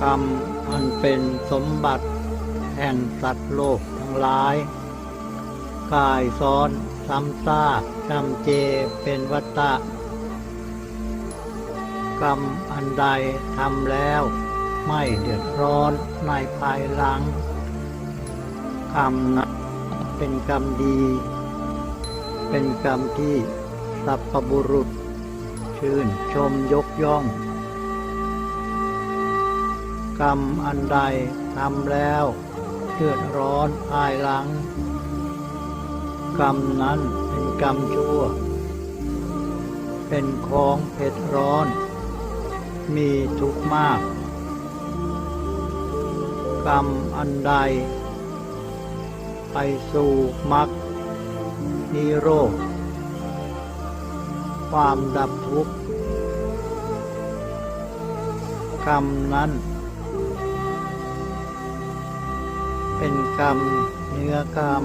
กรรมอันเป็นสมบัติแห่งสัตว์โลกทั้งหลายกายซ้อนซ้ำซากจำเจเป็นวัฏฏะกรรมอันใดทำแล้วไม่เดือดร้อนในภายหลังกรรมนั้นเป็นกรรมดี เป็นกรรมที่สัพพบุรุษชื่นชมยกย่องกรรมอันใดทำแล้วเดือดร้อนภายหลังกรรมนั้นเป็นกรรมชั่วเป็นของเผ็ดร้อนมีทุกข์มากกรรมอันใดไปสู่มรรคนิโรธความดับทุกข์กรรมนั้นเป็นกรรมเนื้อกรรม